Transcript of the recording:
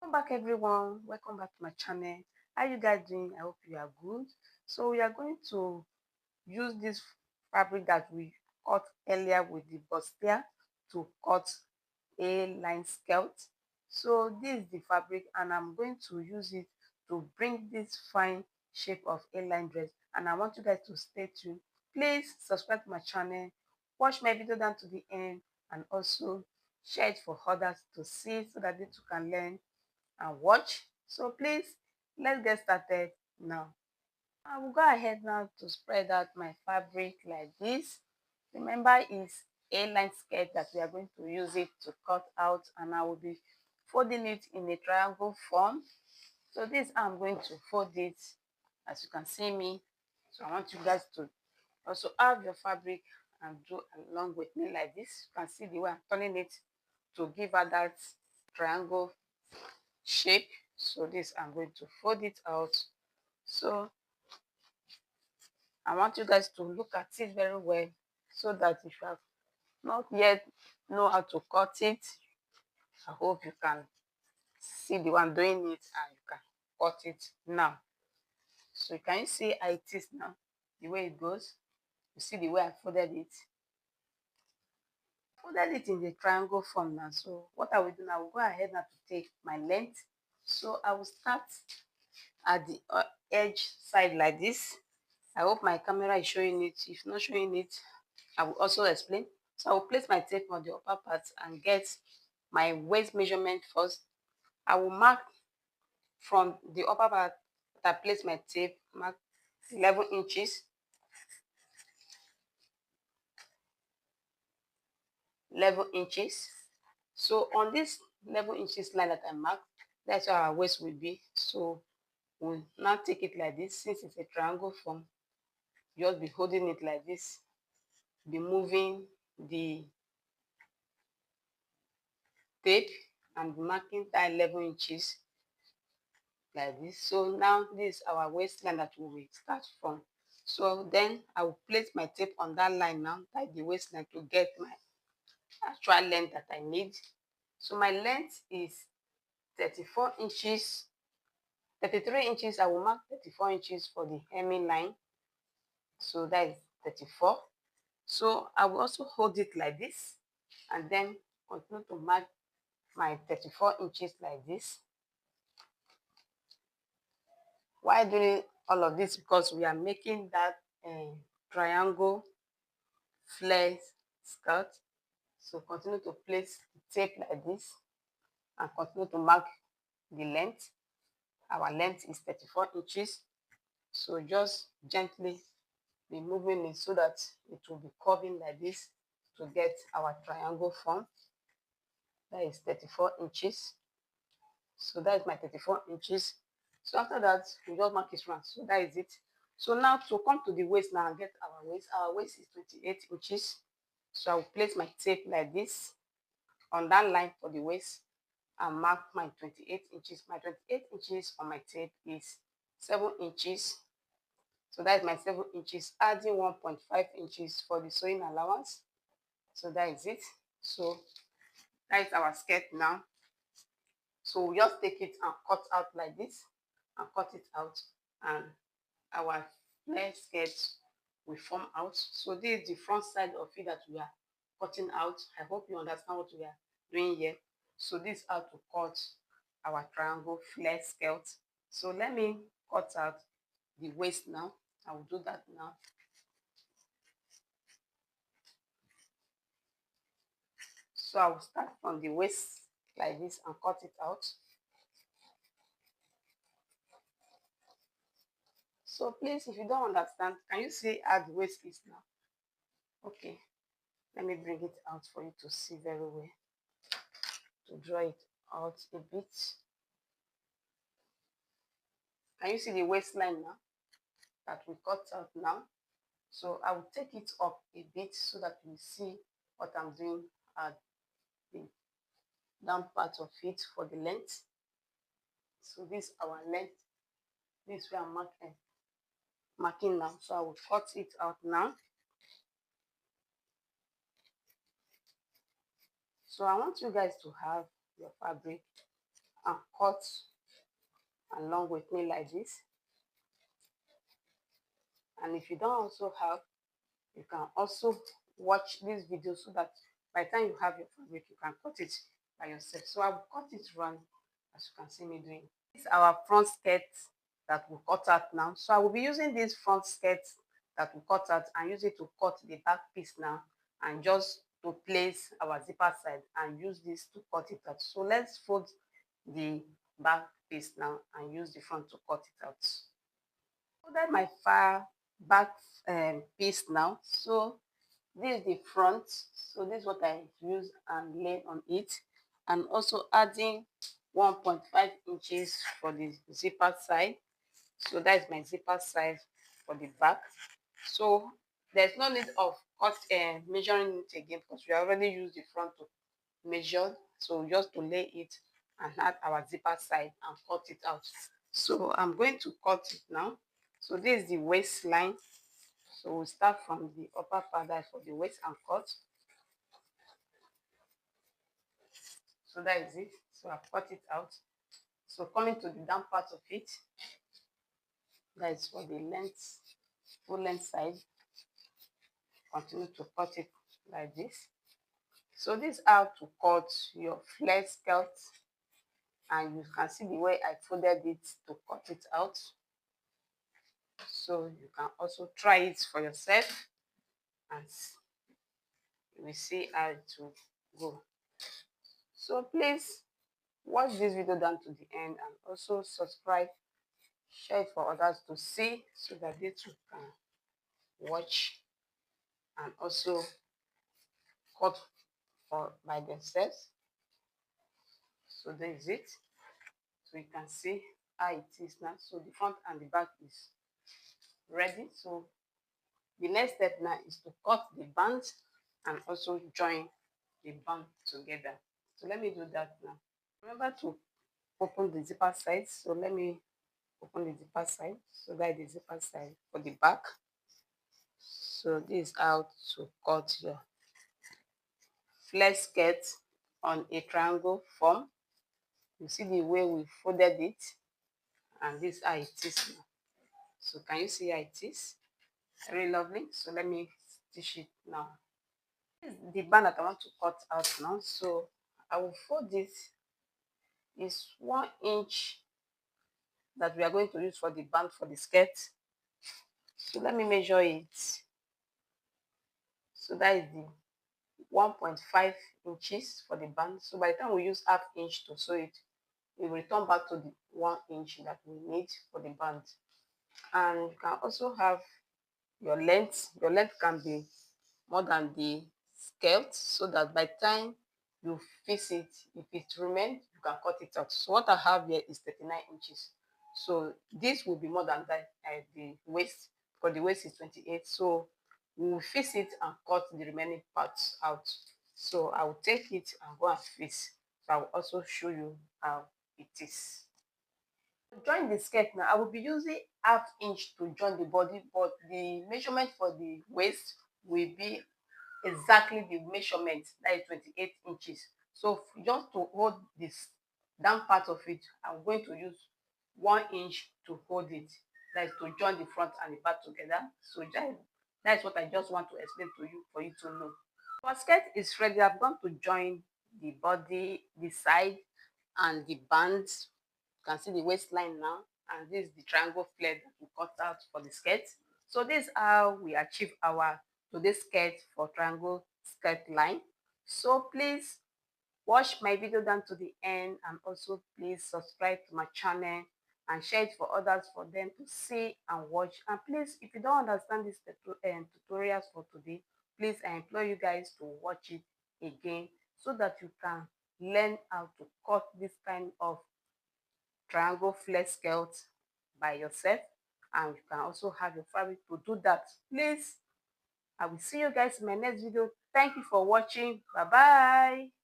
Welcome back everyone, welcome back to my channel. How you guys doing? I hope you are good. So we are going to use this fabric that we cut earlier with the bustier to cut a line skirt. So this is the fabric and I'm going to use it to bring this fine shape of a line dress, and I want you guys to stay tuned. Please subscribe to my channel, watch my video down to the end, and also share it for others to see so that they too can learn and watch. So please, let's get started now. I will go ahead now to spread out my fabric like this. Remember, it's A-line skirt that we are going to use it to cut out, and I will be folding it in a triangle form. So this I'm going to fold it, as you can see me. So I want you guys to also have your fabric and do along with me like this. You can see the way I'm turning it to give her that triangle shape. So this I'm going to fold it out. So I want you guys to look at it very well, so that if you have not yet know how to cut it, I hope you can see the one doing it and you can cut it now. So can you see how it is now, the way it goes? You see the way I folded it? Folded it in the triangle form now. So what I will do now, I will go ahead now to take my length. So I will start at the edge side like this. I hope my camera is showing it. If not showing it, I will also explain. So I will place my tape on the upper part and get my waist measurement first. I will mark from the upper part that I place my tape, mark 11 inches. 11 inches. So on this 11 inches line that I marked, that's where our waist will be. So we'll now take it like this. Since it's a triangle form, just be holding it like this, be moving the tape and marking that 11 inches like this. So now this is our waistline that we will start from. So then I will place my tape on that line now, like the waistline, to get my actual length that I need. So my length is 34 inches, 33 inches. I will mark 34 inches for the hemming line. So that is 34. So I will also hold it like this and then continue to mark my 34 inches like this. Why doing all of this? Because we are making that triangle flare skirt. So continue to place the tape like this and continue to mark the length. Our length is 34 inches. So just gently be moving it so that it will be curving like this to get our triangle form. That is 34 inches. So that is my 34 inches. So after that, we just mark it round. So that is it. So now to come to the waist now and get our waist. Our waist is 28 inches. So I will place my tape like this on that line for the waist and mark my 28 inches. My 28 inches on my tape is 7 inches. So that is my 7 inches, adding 1.5 inches for the sewing allowance. So that is it. So that is our skirt now. So we just take it and cut out like this and cut it out, and our flare skirt will form out. So this is the front side of it that we are cutting out. I hope you understand what we are doing here. So this is how to cut our triangle flare skirt. So let me cut out the waist now. I will do that now. So I will start from the waist like this and cut it out. So please, if you don't understand, can you see how the waist is now? Okay, let me bring it out for you to see very well, to draw it out a bit. Can you see the waistline now that we cut out now? So I will take it up a bit so that you see what I'm doing at the down part of it for the length. So this is our length. This we are marking now. So I will cut it out now. So I want you guys to have your fabric and cut along with me like this. And if you don't also have, you can also watch this video so that by the time you have your fabric, you can cut it by yourself. So I will cut it round as you can see me doing. This is our front skirt that we cut out now. So I will be using this front skirt that we cut out and use it to cut the back piece now, and just to place our zipper side and use this to cut it out. So let's fold the back piece now and use the front to cut it out. Folded my far back piece now. So this is the front. So this is what I use and lay on it, and also adding 1.5 inches for the zipper side. So that is my zipper side for the back. So there's no need of measuring it again, because we already used the front to measure. So just to lay it and add our zipper side and cut it out. So I'm going to cut it now. So this is the waistline. So we'll start from the upper part, that's for the waist, and cut. So that is it. So I've cut it out. So coming to the down part of it, that is for the length, full length side. Continue to cut it like this. So this is how to cut your flare skirt, and you can see the way I folded it to cut it out. So you can also try it for yourself and you will see how it will go. So please watch this video down to the end, and also subscribe, share it for others to see, so that they too can watch and also cut for by themselves. So there is it. So you can see how it is now. So the front and the back is ready. So the next step now is to cut the band and also join the band together. So let me do that now. Remember to open the zipper side. So let me open the zipper side. So that is the zipper side for the back. So this is how to cut your flare skirt on a triangle form. You see the way we folded it, and this is how it is now. So can you see how it is? Very lovely. So let me stitch it now. This is the band that I want to cut out now. So I will fold this. It's 1 inch that we are going to use for the band for the skirt. So let me measure it. So that is the 1.5 inches for the band. So by the time we use half inch to sew it, we will return back to the 1 inch that we need for the band. And you can also have your length. Your length can be more than the skirt, so that by the time you fix it, if it remains, you can cut it out. So what I have here is 39 inches. So this will be more than that, the waist, because the waist is 28. So we will fix it and cut the remaining parts out. So I will take it and go and fix. So I will also show you how it is. To join the skirt now, I will be using half inch to join the body, but the measurement for the waist will be exactly the measurement, that is 28 inches. So just to hold this down part of it, I'm going to use 1 inch to hold it, that is to join the front and the back together. So that is what I just want to explain to you, for you to know. Our skirt is ready. I'm going to join the body, the side, and the bands. You can see the waistline now, and this is the triangle flare that we cut out for the skirt. So this is how we achieve our today's skirt for triangle skirt line. So please watch my video down to the end, and also please subscribe to my channel and share it for others, for them to see and watch. And please, if you don't understand this tutorials for today, please, I implore you guys to watch it again, so that you can learn how to cut this kind of triangle flare skirt by yourself, and you can also have your fabric to do that. Please, I will see you guys in my next video. Thank you for watching. Bye bye.